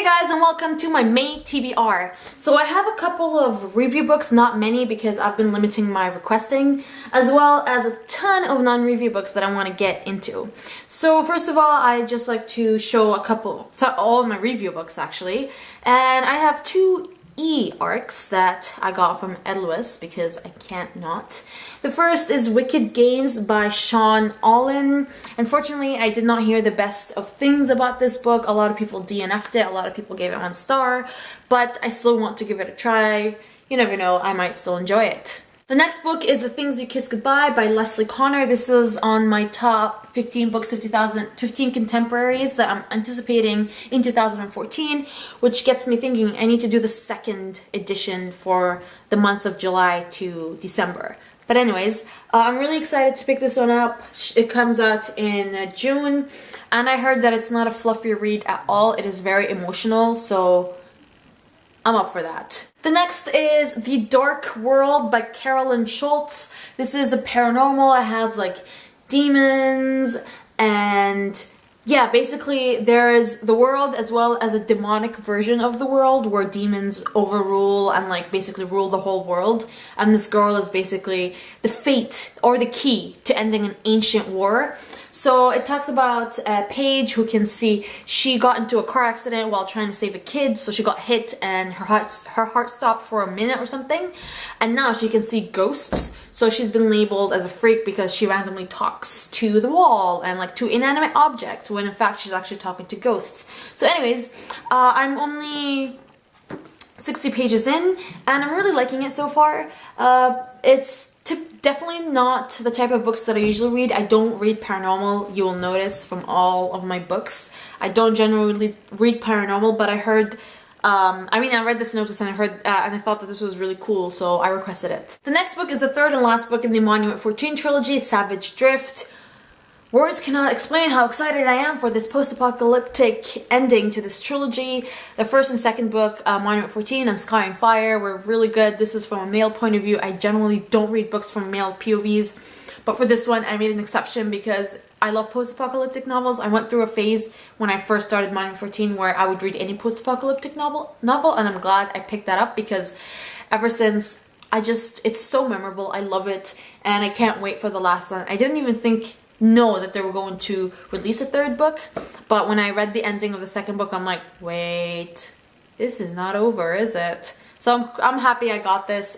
Hey guys, and welcome to my May TBR. So I have a couple of review books, not many because I've been limiting my requesting, as well as a ton of non-review books that I want to get into. So first of all, I just like to show all of my review books actually, and I have two arcs that I got from Ed Lewis because I can't not. The first is Wicked Games by Sean Allen. Unfortunately, I did not hear the best of things about this book. A lot of people DNF'd it, a lot of people gave it 1 star, but I still want to give it a try. You never know, I might still enjoy it. The next book is The Things You Kiss Goodbye by Leslie Connor. This is on my top 15 books of 15 contemporaries that I'm anticipating in 2014, which gets me thinking I need to do the second edition for the months of July to December. But anyways, I'm really excited to pick this one up. It comes out in June, and I heard that it's not a fluffy read at all. It is very emotional, so I'm up for that. The next is The Dark World by Carolyn Schultz. This is a paranormal. It has like demons and yeah, basically there is the world as well as a demonic version of the world where demons overrule and like basically rule the whole world. And this girl is basically the fate or the key to ending an ancient war. So it talks about Paige, who can see she got into a car accident while trying to save a kid, so she got hit and her heart stopped for a minute or something, and now she can see ghosts. So she's been labeled as a freak because she randomly talks to the wall and like to inanimate objects when in fact she's actually talking to ghosts. So anyways, I'm only 60 pages in and I'm really liking it so far. It's definitely not the type of books that I usually read. I don't read paranormal, you will notice from all of my books. I don't generally read paranormal, but I heard, I read the synopsis and I heard, and I thought that this was really cool, so I requested it. The next book is the third and last book in the Monument 14 trilogy, Savage Drift. Words cannot explain how excited I am for this post-apocalyptic ending to this trilogy. The first and second book, Monument 14 and Sky and Fire, were really good. This is from a male point of view. I generally don't read books from male POVs, but for this one I made an exception because I love post-apocalyptic novels. I went through a phase when I first started Monument 14 where I would read any post-apocalyptic novel, and I'm glad I picked that up because ever since, it's so memorable. I love it, and I can't wait for the last one. I didn't even know that they were going to release a third book, but when I read the ending of the second book, I'm like, wait, this is not over, is it? So I'm happy I got this.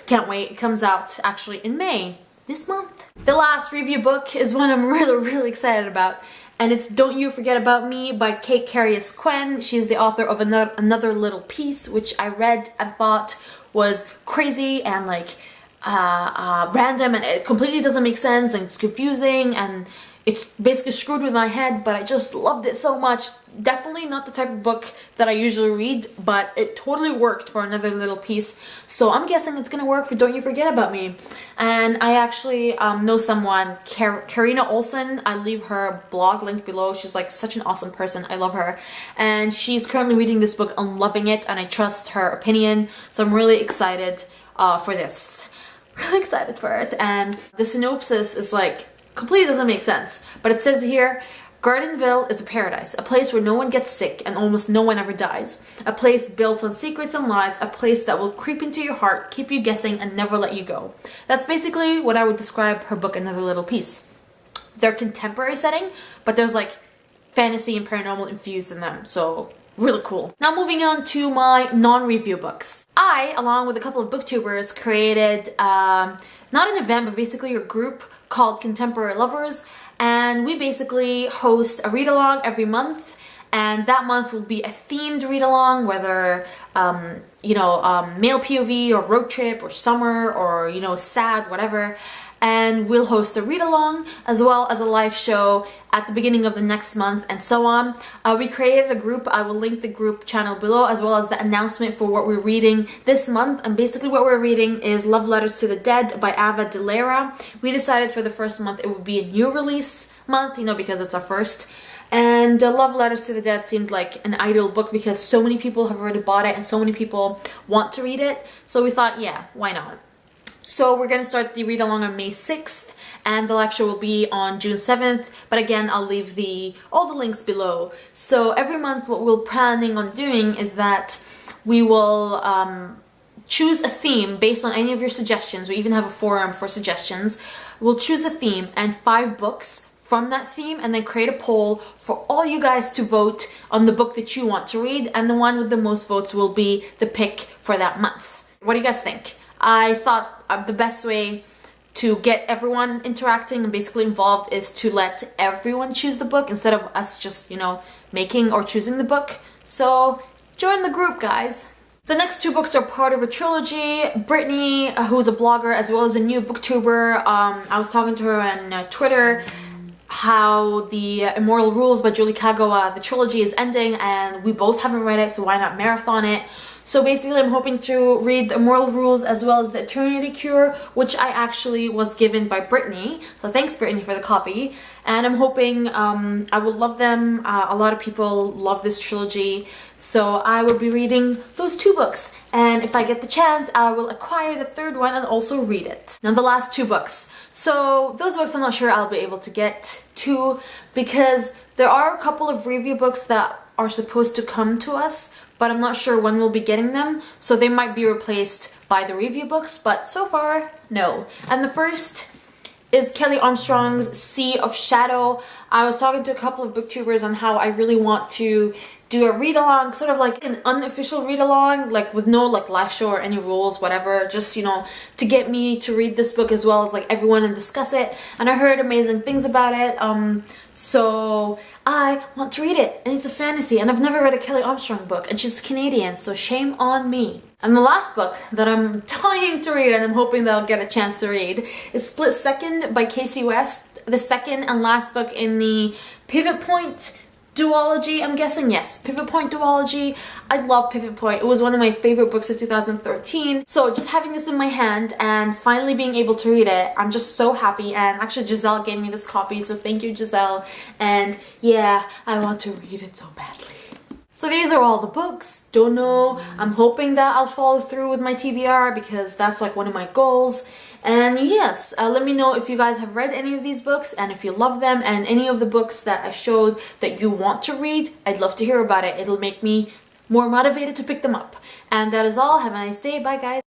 Can't wait. It comes out actually in May, this month. The last review book is one I'm really excited about, and it's Don't You Forget About Me by Kate Carius-Quen. She's the author of Another Little Piece, which I read and thought was crazy and like random, and it completely doesn't make sense and it's confusing and it's basically screwed with my head, but I just loved it so much. Definitely not the type of book that I usually read, but it totally worked for Another Little Piece, so I'm guessing it's gonna work for Don't You Forget About Me. And I actually know someone, Karina Olsen. I leave her blog linked below. She's like such an awesome person. I love her, and she's currently reading this book and loving it, and I trust her opinion, so I'm really excited for this. Really excited for it. And the synopsis is like completely doesn't make sense, but it says here, Gardenville is a paradise, a place where no one gets sick and almost no one ever dies, a place built on secrets and lies, a place that will creep into your heart, keep you guessing, and never let you go. That's basically what I would describe her book Another Little Piece. They're contemporary setting, but there's like fantasy and paranormal infused in them, so really cool. Now moving on to my non-review books. I, along with a couple of booktubers, created not an event, but basically a group called Contemporary Lovers, and we basically host a read-along every month, and that month will be a themed read-along, whether male POV or road trip or summer or sad, whatever. And we'll host a read-along as well as a live show at the beginning of the next month and so on. We created a group. I will link the group channel below as well as the announcement for what we're reading this month. And basically what we're reading is Love Letters to the Dead by Ava DeLera. We decided for the first month it would be a new release month, because it's our first. And Love Letters to the Dead seemed like an ideal book because so many people have already bought it and so many people want to read it. So we thought, yeah, why not? So we're going to start the read-along on May 6th, and the live show will be on June 7th, but again, I'll leave all the links below. So every month what we're planning on doing is that we will choose a theme based on any of your suggestions. We even have a forum for suggestions. We'll choose a theme and 5 books from that theme, and then create a poll for all you guys to vote on the book that you want to read, and the one with the most votes will be the pick for that month. What do you guys think? I thought the best way to get everyone interacting and basically involved is to let everyone choose the book instead of us just, you know, making or choosing the book. So join the group, guys. The next 2 books are part of a trilogy. Brittany, who's a blogger as well as a new booktuber, I was talking to her on Twitter how the Immortal Rules by Julie Kagawa, the trilogy, is ending, and we both haven't read it, so why not marathon it? So basically I'm hoping to read the Immortal Rules as well as the Eternity Cure, which I actually was given by Brittany. So thanks Brittany for the copy. And I'm hoping I will love them. A lot of people love this trilogy. So I will be reading those 2 books. And if I get the chance, I will acquire the 3rd one and also read it. Now the last 2 books. So those books I'm not sure I'll be able to get to because there are a couple of review books that are supposed to come to us, but I'm not sure when we'll be getting them, so they might be replaced by the review books, but so far, no. And the first is Kelly Armstrong's Sea of Shadow. I was talking to a couple of booktubers on how I really want to do a read-along, sort of like an unofficial read-along, like with no like live show or any rules, whatever, just, you know, to get me to read this book as well as like everyone and discuss it. And I heard amazing things about it, so I want to read it, and it's a fantasy, and I've never read a Kelly Armstrong book, and she's Canadian, so shame on me. And the last book that I'm dying to read, and I'm hoping that I'll get a chance to read, is Split Second by Casey West, the second and last book in the Pivot Point duology, I'm guessing. Yes, Pivot Point duology. I love Pivot Point. It was one of my favorite books of 2013. So just having this in my hand and finally being able to read it, I'm just so happy. And actually Giselle gave me this copy, so thank you, Giselle. And yeah, I want to read it so badly. So these are all the books. Don't know. I'm hoping that I'll follow through with my TBR because that's like one of my goals. And yes, let me know if you guys have read any of these books and if you love them, and any of the books that I showed that you want to read. I'd love to hear about it. It'll make me more motivated to pick them up. And that is all. Have a nice day. Bye, guys.